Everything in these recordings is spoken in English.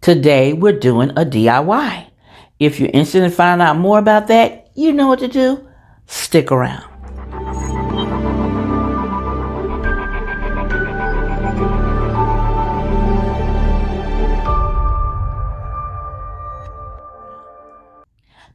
Today we're doing a DIY. If you're interested in finding out more about that, you know what to do. Stick around.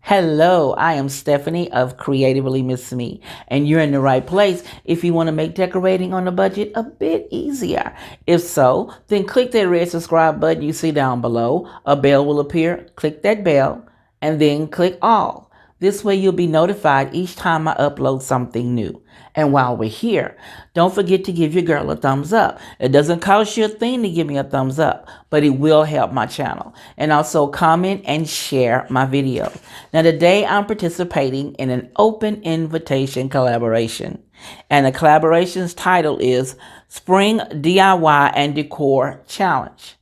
Hello, I am Stephanie of Creatively Miss Me, and you're in the right place if you want to make decorating on a budget a bit easier. If so, then click that red subscribe button you see down below. A bell will appear. Click that bell and then click all. This way you'll be notified each time I upload something new. And while we're here, don't forget to give your girl a thumbs up. It doesn't cost you a thing to give me a thumbs up, but it will help my channel. And also comment and share my video. Now today I'm participating in an open invitation collaboration. And the collaboration's title is Spring DIY and Decor Challenge.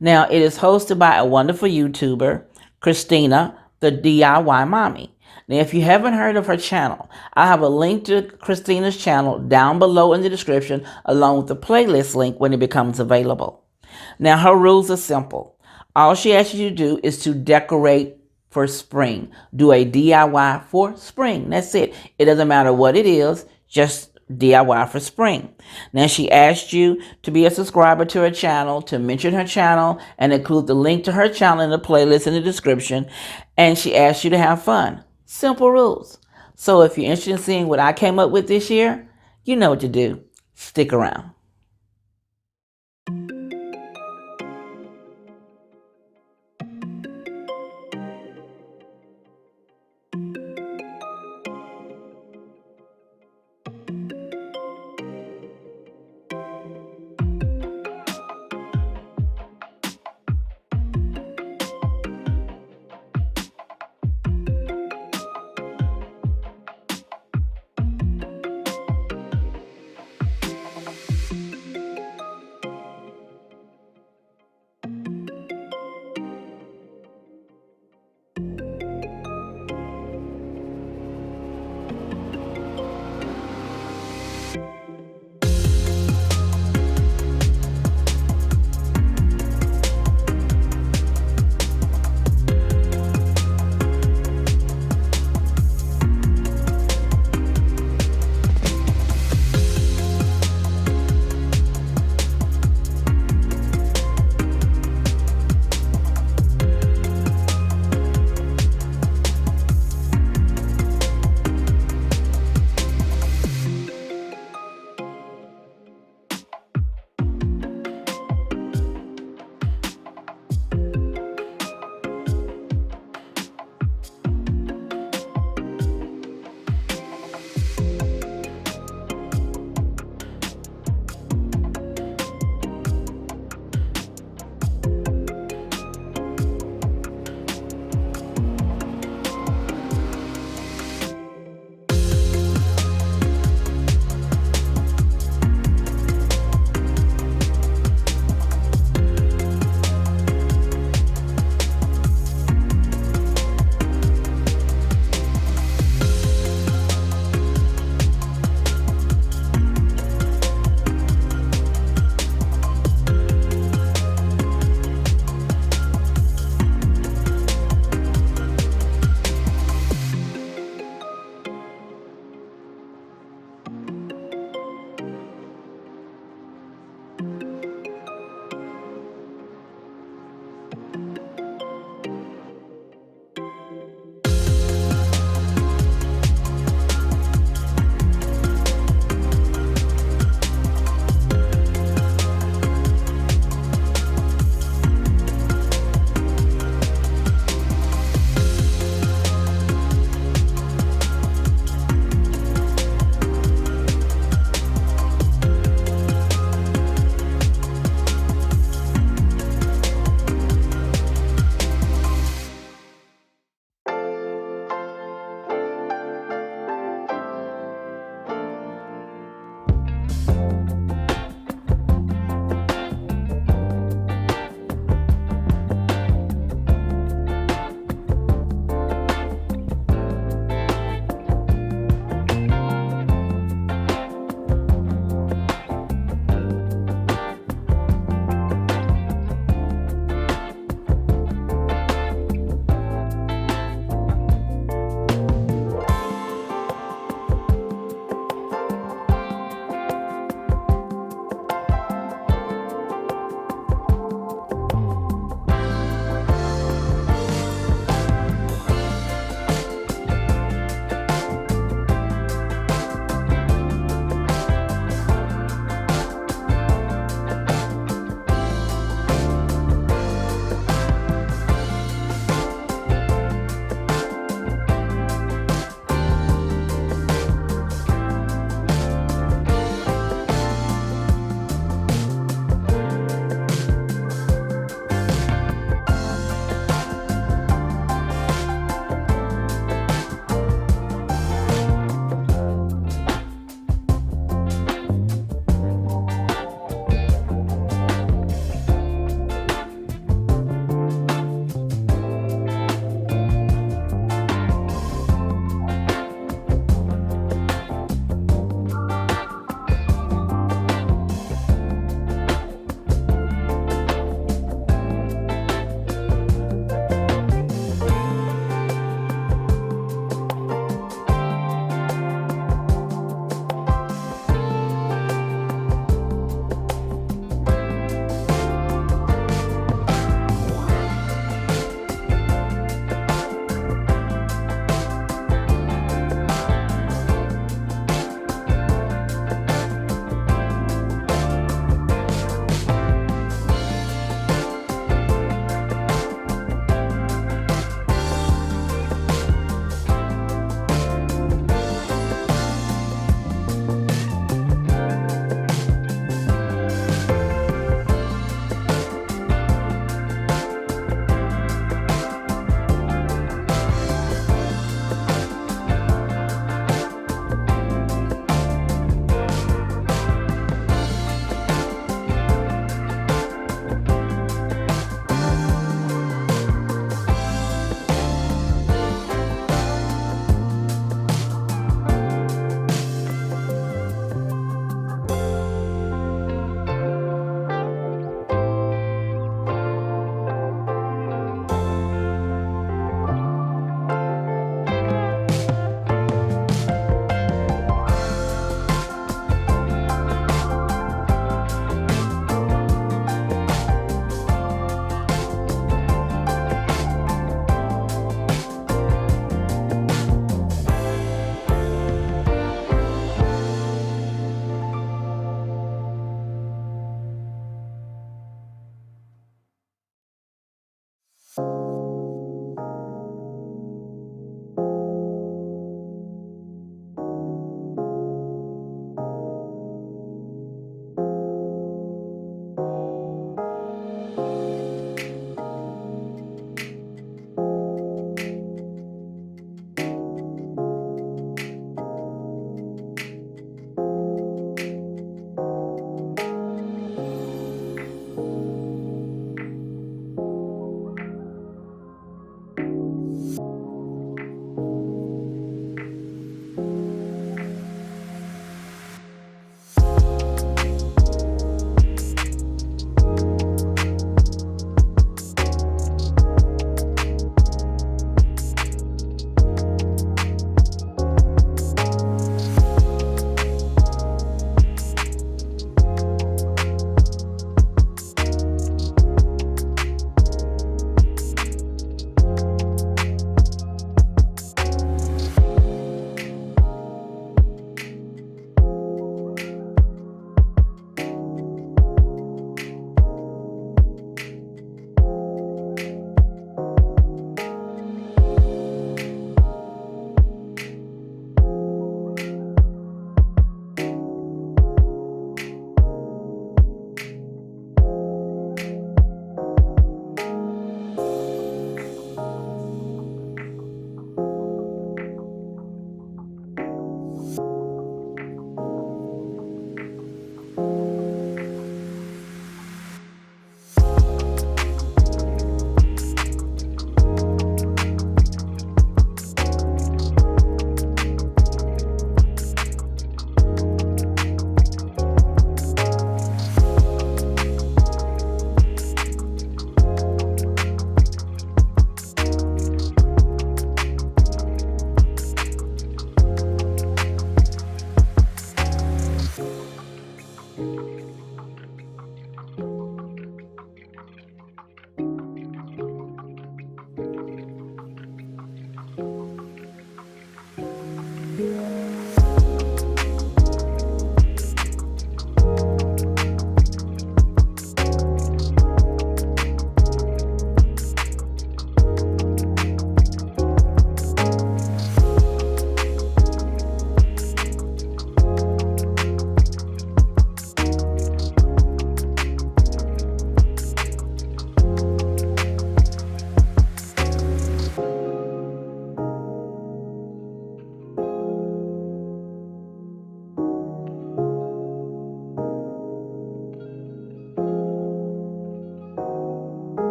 Now it is hosted by a wonderful YouTuber, Christina, the DIY Mommy. Now, if you haven't heard of her channel, I have a link to Christina's channel down below in the description, along with the playlist link when it becomes available. Now, her rules are simple. All she asks you to do is to decorate for spring. Do a DIY for spring. That's it. It doesn't matter what it is, just DIY for spring. Now, she asked you to be a subscriber to her channel, to mention her channel, and include the link to her channel in the playlist in the description. And she asked you to have fun. Simple rules. So if you're interested in seeing what I came up with this year, you know what to do. Stick around.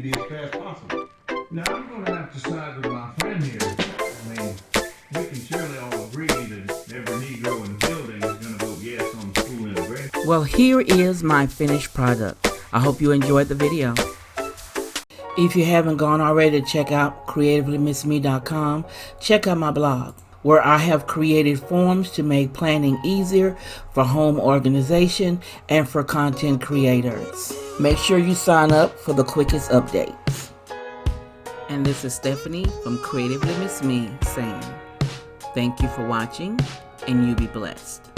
be as fast as possible. Now, I'm going to have to side with my friend here. I mean, we can surely all agree that every Negro in the building is going to vote yes on school integration. Well, here is my finished product. I hope you enjoyed the video. If you haven't gone already to check out creativelymissme.com, check out my blog, where I have created forms to make planning easier for home organization and for content creators. Make sure you sign up for the quickest updates. And this is Stephanie from Creatively Miss Me saying, thank you for watching, and you be blessed.